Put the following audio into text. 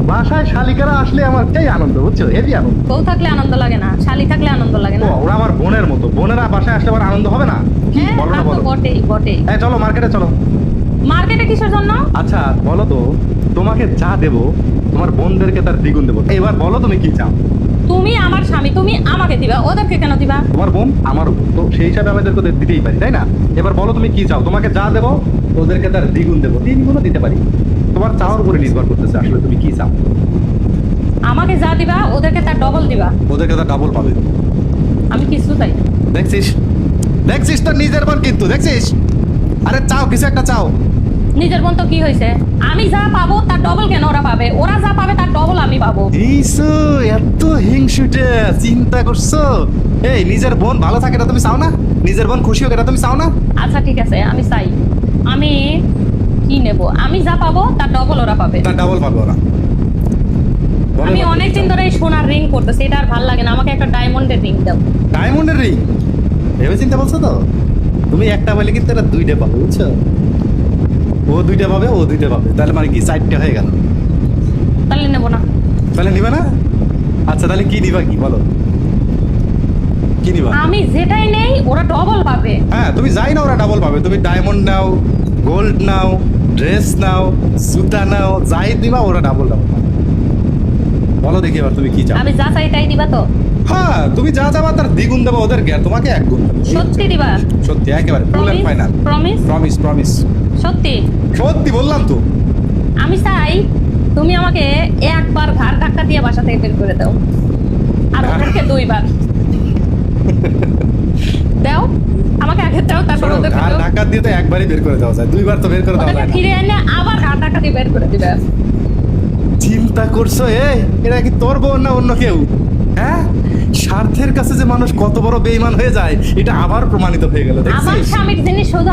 বাসায় শালিকারা আসলে আমার চাই আনন্দ, বুঝছো? হেভি আনন্দ। বউ থাকলে আনন্দ লাগে না, শালি থাকলে আনন্দ লাগে ও, না। ওরা আমার বোনের মতো, বোনেরা বাসায় আসলে আমার আনন্দ হবে না? কি হ্যাঁ, বলো তা না তো বলো। বটেই বটেই। এই চলো মার্কেটে চলো। মার্কেটে কিসের জন্য? আচ্ছা বলো তো, তোমাকে যা দেবো তোমার বোনদেরকে তার দ্বিগুণ দেবো। এবার বলো তুমি কি চাও? তুমি আমার স্বামী, তুমি আমাকে দিবা, ওদেরকে কেন দিবা? তোমার বোন আমার বোন, তো সেই হিসাবে আমাদেরকে ওদের দিতেই পারি, তাই না? এবার বলো তুমি কি চাও? তোমাকে যা দেবো ওদেরকে তার দ্বিগুণ দেবো, তিনগুণও দিতে পারি। তোমার চাওয়ার উপরে নির্ভর করতেছে আসলে তুমি কি চাও। আমাকে যা দিবা ওদেরকে তার ডবল দিবা। ওদেরকে তার ডাবল পাবে। আমি কিছু চাই না। দেখছিস, দেখছিস তোর নিজের বোন কিন্তু, দেখছিস? আরে চাও, কিছু একটা চাও। নিজের বোন তো কি হয়েছে, আমি যা পাবো তার ডবল কেন ওরা পাবে? ওরা যা পাবে তার ডবল আমি পাবো। এইসো এত হিংসুটে চিন্তা করছো? এই নিজের বোন ভালো থাকে এটা তুমি চাও না? নিজের বোন খুশি হোক এটা তুমি চাও না? আচ্ছা ঠিক আছে, আমি চাই। আমি কি নেব? আমি যা পাবো তার ডবল ওরা পাবে। তার ডাবল পাবে ওরা। বলো আমি এবার অনেকদিন তুমি ধরে এই সোনার রিং করতেছি, এটা আর ভালো লাগে না, আমাকে একটা ডায়মন্ডের রিং দাও। চাও। ডায়মন্ডের রিং ভেবে চিন্তা বলছো তো? তুমি একটা বলে কিন্তু এটা দুইটা পাবে, বুঝছো? ও দুইটা পাবে, ও দুইটা পাবে, তাহলে মানে কি চারটা হয়ে গেল। তাহলে নেবো না। তাহলে নিবে না? আচ্ছা তাহলে কি নিবা, কি বলো কি নিবা? আমি যেটাই নেই ওরা ডবল পাবে। হ্যাঁ তুমি যাই না ওরা ডাবল পাবে। তুমি ডায়মন্ড নাও, গোল্ড নাও, ড্রেস নাও, জুতা নাও, যাই দিবা ওরা ডাবল ডাবল পাবে। বলো দেখি এবার তুমি কি চাও? আমি যা চাই তাই দিবা তো? হ্যাঁ তুমি যা যাবা তার দ্বিগুণ দেবো ওদেরকে, আর তোমাকে এক গুণ দেবো। সত্যি দিবা? সত্যি একেবারে full and final. Promise? Promise promise. সত্যি? সত্যি বললাম তো। আমি চাই তুমি আমাকে একবার ঘাড় ধাক্কা দিয়ে বাসা থেকে বের করে দাও, আর ওদেরকে দুইবার দাও। আমাকে আগে দাও, তারপর শোনো, ওদেরকে ঘাড় দাও। ধাক্কা দিয়ে তো একবারই বের করে দেওয়া যায়, দুইবার তো বের করে দেওয়া ওদেরকে যায় না। ফিরে এনে আবার ঘাড় ধাক্কা দিয়ে বের করে দিবে। চিন্তা করছো এরা কি তোর বোন না অন্য কেউ? হ্যাঁ, স্বার্থের কাছে যে মানুষ কত বড় বেঈমান হয়ে যায় এটা আবার প্রমাণিত হয়ে গেল, আমার দেখছিস? স্বামীর জিনিস শুধু